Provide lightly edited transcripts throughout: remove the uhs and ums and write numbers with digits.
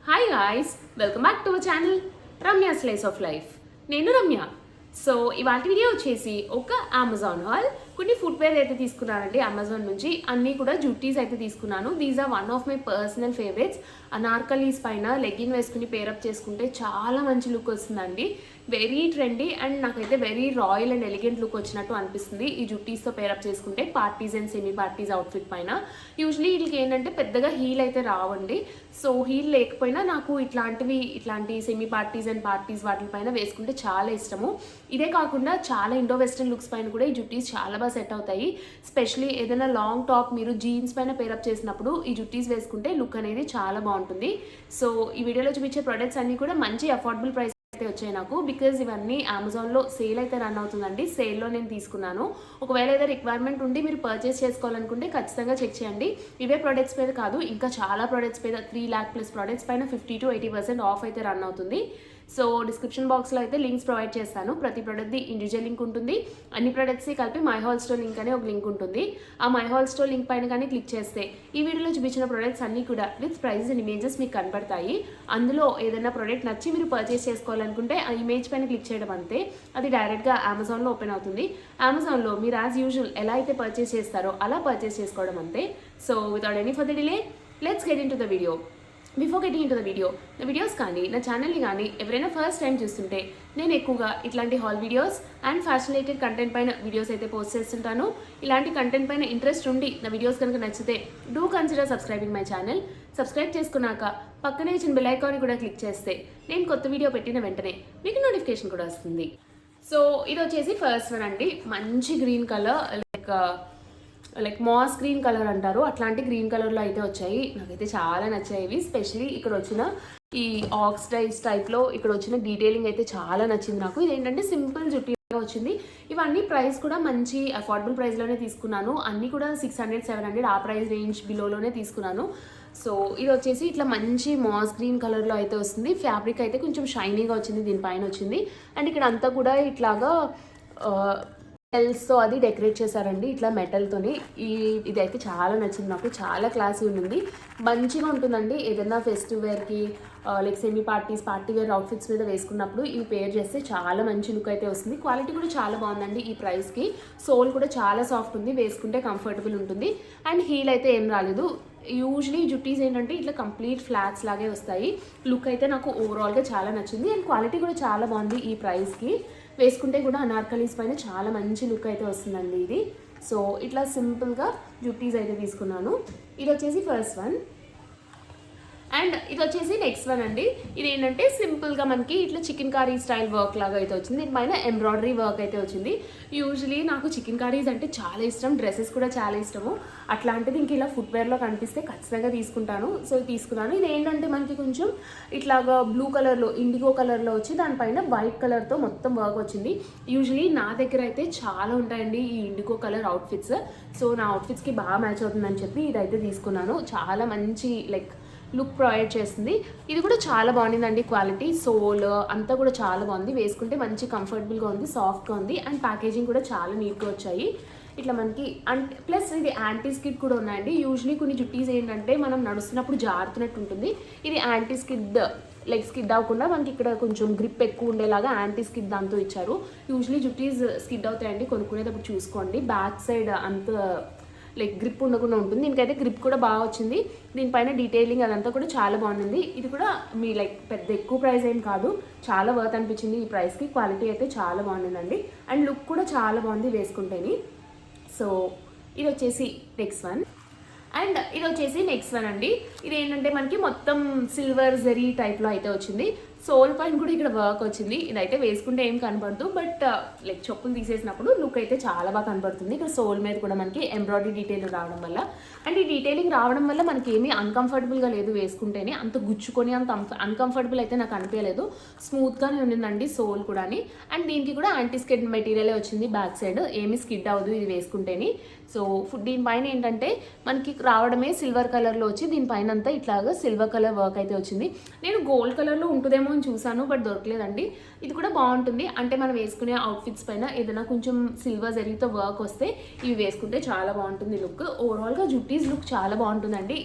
Hi guys, welcome back to our channel Ramya slice of life. నేను Ramya. So ఇవాళ video వచ్చేసి ఒక అమెజాన్ హాల్. కొన్ని ఫుట్వేర్ అయితే తీసుకున్నానండి అమెజాన్ నుంచి. అన్నీ కూడా జుట్టీస్ అయితే తీసుకున్నాను. These are one of my personal favourites. Anarkalis పైన లెగ్గిన్ వేసుకుని పేరప్ చేసుకుంటే చాలా మంచి లుక్ వస్తుందండి. వెరీ ట్రెండీ అండ్ నాకైతే very royal and elegant look వచ్చినట్టు అనిపిస్తుంది ఈ జుట్టీస్తో పేరప్ చేసుకుంటే parties and semi parties outfit పైన. యూజువలీ వీటికి ఏంటంటే పెద్దగా హీల్ అయితే రావండి. సో హీల్ లేకపోయినా నాకు ఇట్లాంటి సెమీ పార్టీస్ అండ్ పార్టీస్ వాటిపైన వేసుకుంటే చాలా ఇష్టము. ఇదే కాకుండా చాలా ఇండో వెస్ట్రన్ లుక్స్ పైన కూడా ఈ జుట్టీస్ చాలా బాగా సెట్ అవుతాయి. స్పెషలీ ఏదైనా లాంగ్ టాప్ మీరు జీన్స్ పైన పేరప్ చేసినప్పుడు ఈ జుట్టీస్ వేసుకుంటే లుక్ అనేది చాలా బాగుంటుంది. సో ఈ వీడియోలో చూపించే ప్రొడక్ట్స్ అన్నీ కూడా మంచి అఫోర్డబుల్ ప్రైస్ అయితే వచ్చాయి నాకు. బికాజ్ ఇవన్నీ అమెజాన్లో సేల్ అయితే రన్ అవుతుందండి. సేల్లో నేను తీసుకున్నాను. ఒకవేళ ఏదో రిక్వైర్మెంట్ ఉండి మీరు పర్చేస్ చేసుకోవాలనుకుంటే ఖచ్చితంగా చెక్ చేయండి. ఇవే ప్రొడక్ట్స్ మీద కాదు, ఇంకా చాలా ప్రొడక్ట్స్ మీద 3 lakh ప్లస్ ప్రొడక్ట్స్ పైన 50 to 80% ఆఫ్ అయితే రన్ అవుతుంది. సో డిస్క్రిప్షన్ బాక్స్లో అయితే లింక్స్ ప్రొవైడ్ చేస్తాను. ప్రతి ప్రొడక్ట్ది ఇండివిజువల్ లింక్ ఉంటుంది. అన్ని ప్రొడక్ట్స్కి కలిపి మై హాల్ స్టోర్ లింక్ అనే ఒక లింక్ ఉంటుంది. ఆ మై హాల్ స్టోర్ లింక్ పైన కానీ క్లిక్ చేస్తే ఈ వీడియోలో చూపించిన ప్రొడక్ట్స్ అన్నీ కూడా విత్ ప్రైజెస్ అండ్ ఇమేజెస్ మీకు కనబడతాయి. అందులో ఏదైనా ప్రొడక్ట్ నచ్చి మీరు పర్చేస్ చేసుకోవాలనుకుంటే ఆ ఇమేజ్ పైన క్లిక్ చేయడం అంతే. అది డైరెక్ట్గా అమెజాన్లో ఓపెన్ అవుతుంది. అమెజాన్లో మీరు యాజ్ యూజువల్ ఎలా అయితే పర్చేస్ చేస్తారో అలా పర్చేస్ చేసుకోవడం అంతే. So without any further delay let's get in to the video. Before getting in to the videos కానీ నా ఛానల్ని కానీ ఎవరైనా ఫస్ట్ టైం చూస్తుంటే నేను ఎక్కువగా ఇట్లాంటి hall videos and fashion related content పైన వీడియోస్ అయితే పోస్ట్ చేస్తుంటాను. ఇలాంటి కంటెంట్ పైన ఇంట్రెస్ట్ ఉండి నా వీడియోస్ కనుక నచ్చితే do consider subscribing my channel. Subscribe చేసుకున్నాక పక్కనే చిన్న బెల్ ఐకాన్ కూడా క్లిక్ చేస్తే నేను కొత్త వీడియో పెట్టిన వెంటనే మీకు నోటిఫికేషన్ కూడా వస్తుంది. సో ఇది వచ్చేసి ఫస్ట్ వన్ అండి. మంచి green colour, like mass green colour అంటారు, అట్లాంటి గ్రీన్ కలర్లో అయితే వచ్చాయి. నాకైతే చాలా నచ్చాయి ఇవి. స్పెషలీ ఇక్కడ వచ్చిన ఈ ఆక్సిడైజ్ టైప్లో ఇక్కడ వచ్చిన డీటెయిలింగ్ అయితే చాలా నచ్చింది నాకు. ఇదేంటంటే సింపుల్ జుట్టు వచ్చింది. ఇవన్నీ ప్రైస్ కూడా మంచి అఫోర్డబుల్ ప్రైస్లోనే తీసుకున్నాను. అన్నీ కూడా 600-700 ఆ ప్రైస్ రేంజ్ బిలోలోనే తీసుకున్నాను. సో ఇది వచ్చేసి ఇట్లా మంచి మాస్ గ్రీన్ కలర్లో అయితే వస్తుంది. ఫ్యాబ్రిక్ అయితే కొంచెం షైనీగా వచ్చింది, దీనిపైన వచ్చింది. అండ్ ఇక్కడ అంతా కూడా ఇట్లాగా మెటల్స్తో అది డెకరేట్ చేశారండి, ఇట్లా మెటల్తోని. ఇదైతే చాలా నచ్చింది నాకు. చాలా క్లాసీ ఉంది, మంచిగా ఉంటుందండి. ఏదైనా ఫెస్టివ్ వేర్కి like semi parties, party wear outfits మీద వేసుకున్నప్పుడు ఇవి పేర్ చేస్తే చాలా మంచి లుక్ అయితే వస్తుంది. క్వాలిటీ కూడా చాలా బాగుందండి ఈ ప్రైస్కి. సోల్ కూడా చాలా సాఫ్ట్ ఉంది, వేసుకుంటే కంఫర్టబుల్ ఉంటుంది. అండ్ హీల్ అయితే ఏం రాలేదు. యూజువలీ జుట్టీస్ ఏంటంటే ఇట్లా కంప్లీట్ ఫ్లాట్స్ లాగే వస్తాయి. లుక్ అయితే నాకు ఓవరాల్గా చాలా నచ్చింది. అండ్ క్వాలిటీ కూడా చాలా బాగుంది ఈ ప్రైస్కి. వేసుకుంటే కూడా అనార్కలీస్ పైన చాలా మంచి లుక్ అయితే వస్తుందండి ఇది. సో ఇట్లా సింపుల్గా జుట్టీస్ అయితే తీసుకున్నాను. ఇది వచ్చేసి ఫస్ట్ వన్. అండ్ ఇది వచ్చేసి నెక్స్ట్ వన్ అండి. ఇది ఏంటంటే సింపుల్గా మనకి ఇట్లా చికెన్ కర్రీ స్టైల్ వర్క్ లాగా అయితే వచ్చింది. దీనిపైన ఎంబ్రాయిడరీ వర్క్ అయితే వచ్చింది. యూజువలీ నాకు చికెన్ కర్రీస్ అంటే చాలా ఇష్టం, డ్రెస్సెస్ కూడా చాలా ఇష్టము. అట్లాంటిది ఇంక ఇలా ఫుట్వేర్లో కనిపిస్తే ఖచ్చితంగా తీసుకుంటాను. సో తీసుకున్నాను. ఇది ఏంటంటే మనకి కొంచెం ఇట్లాగా బ్లూ కలర్లో, ఇండిగో కలర్లో వచ్చి దానిపైన వైట్ కలర్తో మొత్తం వర్క్ వచ్చింది. యూజువలీ నా దగ్గర అయితే చాలా ఉంటాయండి ఈ ఇండిగో కలర్ అవుట్ఫిట్స్. సో నా అవుట్ఫిట్స్కి బాగా మ్యాచ్ అవుతుందని చెప్పి ఇదైతే తీసుకున్నాను. చాలా మంచి లైక్ లుక్ ప్రొవైడ్ చేస్తుంది. ఇది కూడా చాలా బాగుండిందండి. క్వాలిటీ, సోల్ అంతా కూడా చాలా బాగుంది. వేసుకుంటే మంచి కంఫర్టబుల్గా ఉంది, సాఫ్ట్గా ఉంది. అండ్ ప్యాకేజింగ్ కూడా చాలా నీట్గా వచ్చాయి. ఇట్లా మనకి అంటే ప్లస్ ఇది యాంటీ స్కిడ్ కూడా ఉన్నాయండి. యూజువలీ కొన్ని జుట్టీస్ ఏంటంటే మనం నడుస్తున్నప్పుడు జారుతున్నట్టు ఉంటుంది. ఇది యాంటీ స్కిడ్, లైక్ స్కిడ్ అవ్వకుండా మనకి ఇక్కడ కొంచెం గ్రిప్ ఎక్కువ ఉండేలాగా యాంటీ స్కిడ్ దాంతో ఇచ్చారు. యూజువలీ జుట్టీస్ స్కిడ్ అవుతాయండి, కొనుక్కునేటప్పుడు చూసుకోండి. బ్యాక్ సైడ్ అంత లైక్ గ్రిప్ ఉండకుండా ఉంటుంది. దీనికైతే గ్రిప్ కూడా బాగా వచ్చింది. దీనిపైన డీటెయిలింగ్ అదంతా కూడా చాలా బాగుంది. ఇది కూడా మీ లైక్ పెద్ద ఎక్కువ ప్రైస్ ఏం కాదు, చాలా వర్త్ అనిపించింది ఈ ప్రైస్కి. క్వాలిటీ అయితే చాలా బాగుండిందండి. అండ్ లుక్ కూడా చాలా బాగుంది వేసుకుంటేని. సో ఇది వచ్చేసి నెక్స్ట్ వన్. అండ్ ఇది వచ్చేసి నెక్స్ట్ వన్ అండి. ఇది ఏంటంటే మనకి మొత్తం సిల్వర్ జరీ టైప్లో అయితే వచ్చింది. సోల్ పైన కూడా ఇక్కడ వర్క్ వచ్చింది. ఇదైతే వేసుకుంటే ఏం కనపడదు, బట్ లైక్ చెప్పులు తీసేసినప్పుడు లుక్ అయితే చాలా బాగా కనపడుతుంది. ఇక్కడ సోల్ మీద కూడా మనకి ఎంబ్రాయిడరీ డీటెయిలింగ్ రావడం వల్ల, అండ్ ఈ డీటెయిలింగ్ రావడం వల్ల మనకి ఏమీ అన్కంఫర్టబుల్గా లేదు. వేసుకుంటేనే అంత గుచ్చుకొని అంత అన్కంఫర్టబుల్ అయితే నాకు అనిపించలేదు. స్మూత్గానే ఉండిందండి సోల్ కూడా. అండ్ దీనికి కూడా యాంటీ స్కిడ్ మెటీరియలే వచ్చింది. బ్యాక్ సైడ్ ఏమీ స్కిడ్ అవ్వదు ఇది వేసుకుంటేనే. సో దీనిపైన ఏంటంటే మనకి రావడమే సిల్వర్ కలర్లో వచ్చి దీనిపైన అంతా ఇట్లాగా సిల్వర్ కలర్ వర్క్ అయితే వచ్చింది. నేను గోల్డ్ కలర్లో ఉంటుందేమో అని చూసాను, బట్ దొరకలేదండి. ఇది కూడా బాగుంటుంది. అంటే మనం వేసుకునే అవుట్ఫిట్స్ పైన ఏదైనా కొంచెం సిల్వర్ జరీతో వర్క్ వస్తే ఇవి వేసుకుంటే చాలా బాగుంటుంది లుక్. ఓవరాల్గా జుట్టీస్ లుక్ చాలా బాగుంటుందండి.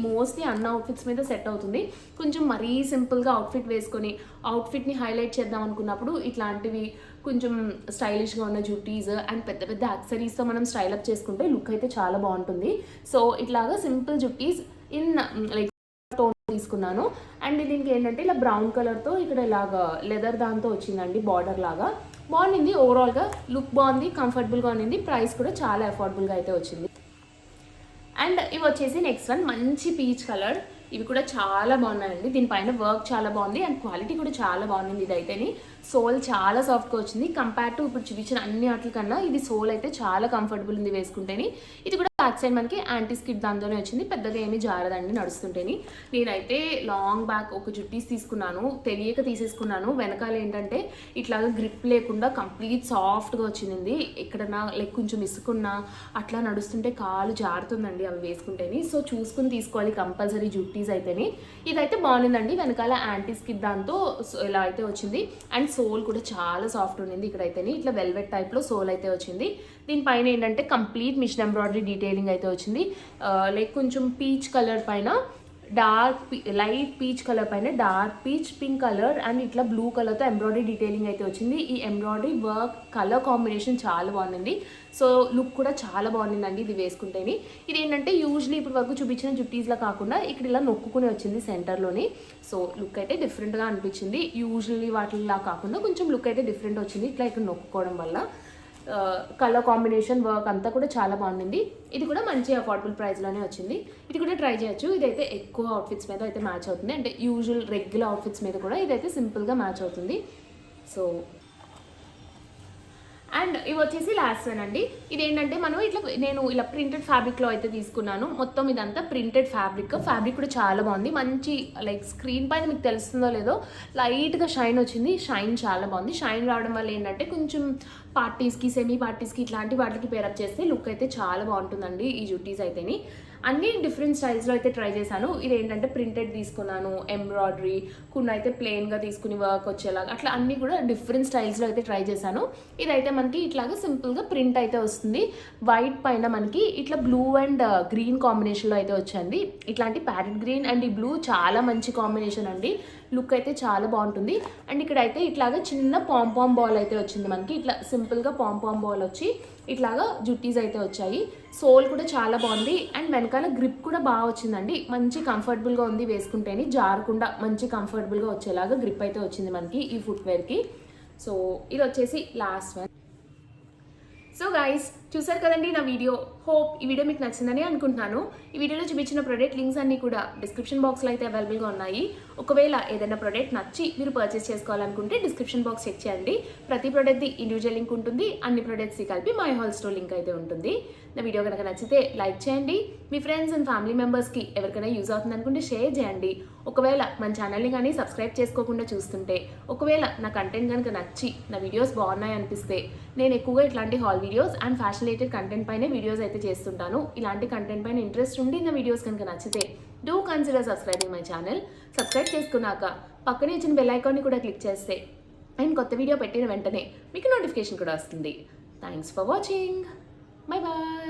మోస్ట్లీ అన్న అవుట్ఫిట్స్ మీద సెట్ అవుతుంది. కొంచెం మరీ సింపుల్గా అవుట్ఫిట్ వేసుకొని అవుట్ఫిట్ని హైలైట్ చేద్దాం అనుకున్నప్పుడు ఇట్లాంటివి కొంచెం స్టైలిష్గా ఉన్న జుట్టీస్ అండ్ పెద్ద పెద్ద యాక్సరీస్తో మనం స్టైలప్ చేసుకుంటే లుక్ అయితే చాలా బాగుంటుంది. సో ఇట్లాగా simple juttis in like tone తీసుకున్నాను. అండ్ దీనికి ఏంటంటే ఇలా బ్రౌన్ కలర్తో ఇక్కడ ఇలాగా లెదర్ దాంతో వచ్చిందండి, బార్డర్ లాగా బాగుంది. ఓవరాల్గా లుక్ బాగుంది, కంఫర్టబుల్గా ఉంది. ప్రైస్ కూడా చాలా అఫోర్డబుల్గా అయితే వచ్చింది. అండ్ ఇవి వచ్చేసి నెక్స్ట్ వన్ మంచి పీచ్ కలర్. ఇవి కూడా చాలా బాగున్నాయండి. దీనిపైన వర్క్ చాలా బాగుంది అండ్ క్వాలిటీ కూడా చాలా బాగుంది. ఇదైతేని సోల్ చాలా సాఫ్ట్గా వచ్చింది. కంపేర్ టు ఇప్పుడు చూపించిన అన్ని వాటి కన్నా ఇది సోల్ అయితే చాలా కంఫర్టబుల్ ఉంది వేసుకుంటేని. ఇది కూడా బ్యాక్ సైడ్ మనకి యాంటీ స్కిడ్ దాంతోనే వచ్చింది. పెద్దగా ఏమీ జారదండి నడుస్తుంటేని. నేనైతే లాంగ్ బ్యాక్ ఒక జుట్టీస్ తీసుకున్నాను, తెలియక తీసేసుకున్నాను. వెనకాల ఏంటంటే ఇట్లాగా గ్రిప్ లేకుండా కంప్లీట్ సాఫ్ట్గా వచ్చింది. ఎక్కడన్నా లైక్ కొంచెం ఇసుకున్నా అట్లా నడుస్తుంటే కాలు జారుతుందండి అవి వేసుకుంటేని. సో చూసుకుని తీసుకోవాలి కంపల్సరీ జుట్టీస్ అయితేని. ఇదైతే బాగుందండి. వెనకాల యాంటీ స్కిడ్ దాంతో ఇలా అయితే వచ్చింది. అండ్ సోల్ కూడా చాలా సాఫ్ట్ ఉండింది. ఇక్కడైతేని ఇట్లా వెల్వెట్ టైప్లో సోల్ అయితే వచ్చింది. దీనిపైన ఏంటంటే కంప్లీట్ మిషన్ ఎంబ్రాయిడరీ డీటెయిలింగ్ అయితే వచ్చింది. లైక్ కొంచెం పీచ్ కలర్ పైన లైట్ పీచ్ కలర్ పైన dark peach pink colour and ఇట్లా బ్లూ కలర్తో ఎంబ్రాయిడరీ డీటెయిలింగ్ అయితే వచ్చింది. ఈ ఎంబ్రాయిడరీ వర్క్ కలర్ కాంబినేషన్ చాలా బాగుంది. సో లుక్ కూడా చాలా బాగుందండి ఇది వేసుకుంటేని. ఇది ఏంటంటే యూజువల్లీ ఇప్పుడు వరకు చూపించిన జుట్టీస్లా కాకుండా ఇక్కడ ఇలా నొక్కుని వచ్చింది సెంటర్లోని. సో లుక్ అయితే డిఫరెంట్గా అనిపించింది. యూజువల్లీ వాటిలా కాకుండా కొంచెం లుక్ అయితే డిఫరెంట్ వచ్చింది ఇట్లా ఇక్కడ నొక్కుకోవడం వల్ల. కలర్ కాంబినేషన్ వర్క్ అంతా కూడా చాలా బాగుంది. ఇది కూడా మంచి అఫోర్డబుల్ ప్రైస్లోనే వచ్చింది. ఇది కూడా ట్రై చేయొచ్చు. ఇదైతే ఎక్కువ అవుట్ఫిట్స్ మీద అయితే మ్యాచ్ అవుతుంది. అంటే యూజువల్ రెగ్యులర్ అవుట్ఫిట్స్ మీద కూడా ఇదైతే సింపుల్గా మ్యాచ్ అవుతుంది. సో అండ్ ఇవి వచ్చేసి లాస్ట్ వన్ అండి. ఇదేంటంటే నేను ఇలా ప్రింటెడ్ ఫ్యాబ్రిక్లో అయితే తీసుకున్నాను. మొత్తం ఇదంతా ప్రింటెడ్ ఫ్యాబ్రిక్ కూడా చాలా బాగుంది. మంచి లైక్ స్క్రీన్ పైన మీకు తెలుస్తుందో లేదో లైట్గా షైన్ వచ్చింది. షైన్ చాలా బాగుంది. షైన్ రావడం వల్ల ఏంటంటే కొంచెం పార్టీస్కి సెమీ పార్టీస్కి ఇట్లాంటి వాటికి పేరప్ చేస్తే లుక్ అయితే చాలా బాగుంటుందండి ఈ జుట్టీస్ అయితేని. అన్ని డిఫరెంట్ స్టైల్స్లో అయితే ట్రై చేశాను. ఇది ఏంటంటే ప్రింటెడ్ తీసుకున్నాను, ఎంబ్రాయిడరీ, కొన్ని అయితే ప్లెయిన్గా తీసుకుని వర్క్ వచ్చేలాగా అట్లా అన్నీ కూడా డిఫరెంట్ స్టైల్స్లో అయితే ట్రై చేశాను. ఇదైతే మనకి ఇట్లాగా సింపుల్గా ప్రింట్ అయితే వస్తుంది. వైట్ పైన మనకి ఇట్లా బ్లూ అండ్ గ్రీన్ కాంబినేషన్లో అయితే వచ్చింది. ఇట్లాంటి ప్యారెట్ గ్రీన్ అండ్ ఈ బ్లూ చాలా మంచి కాంబినేషన్ అండి. లుక్ అయితే చాలా బాగుంటుంది. అండ్ ఇక్కడ అయితే ఇట్లాగా చిన్న పాంపామ్ బాల్ అయితే వచ్చింది మనకి. ఇట్లా సింపుల్గా పాంపామ్ బాల్ వచ్చి ఇట్లాగా జుట్టీస్ అయితే వచ్చాయి. సోల్ కూడా చాలా బాగుంది. అండ్ వెనకాల గ్రిప్ కూడా బాగా వచ్చిందండి. మంచి కంఫర్టబుల్గా ఉంది వేసుకుంటేనే, జారకుండా మంచి కంఫర్టబుల్గా వచ్చేలాగా గ్రిప్ అయితే వచ్చింది మనకి ఈ ఫుట్వేర్కి. సో ఇది వచ్చేసి లాస్ట్ వన్. సో గైస్ చూసారు కదండి నా వీడియో. హోప్ ఈ వీడియో మీకు నచ్చిందని అనుకుంటున్నాను. ఈ వీడియోలో చూపించిన ప్రోడక్ట్ లింక్స్ అన్నీ కూడా డిస్క్రిప్షన్ బాక్స్లో అయితే అవైలబుల్గా ఉన్నాయి. ఒకవేళ ఏదైనా ప్రోడక్ట్ నచ్చి మీరు పర్చేస్ చేసుకోవాలనుకుంటే డిస్క్రిప్షన్ బాక్స్ చెక్ చేయండి. ప్రతి ప్రోడక్ట్ది ఇండివిజువల్ లింక్ ఉంటుంది. అన్ని ప్రోడక్ట్స్కి కలిపి మై హోల్ స్టోర్ లింక్ అయితే ఉంటుంది. నా వీడియో కనుక నచ్చితే లైక్ చేయండి. మీ ఫ్రెండ్స్ అండ్ ఫ్యామిలీ మెంబర్స్కి ఎవరికైనా యూజ్ అవుతుంది అనుకుంటే షేర్ చేయండి. ఒకవేళ మన ఛానల్ని కానీ సబ్స్క్రైబ్ చేసుకోకుండా చూస్తుంటే, ఒకవేళ నా కంటెంట్ కనుక నచ్చి నా వీడియోస్ బాగున్నాయి అనిపిస్తే, నేను ఎక్కువగా ఇట్లాంటి hall videos and fashion related content పైన వీడియోస్ అయితే చేస్తుంటాను. ఇలాంటి కంటెంట్ పైన ఇంట్రెస్ట్ ఉండి నా వీడియోస్ కనుక నచ్చితే do consider subscribing my channel. Subscribe చేసుకున్నాక పక్కనే వచ్చిన బెల్ ఐకాన్ని కూడా క్లిక్ చేస్తే అండ్ కొత్త వీడియో పెట్టిన వెంటనే మీకు నోటిఫికేషన్ కూడా వస్తుంది. Thanks for watching. Bye bye.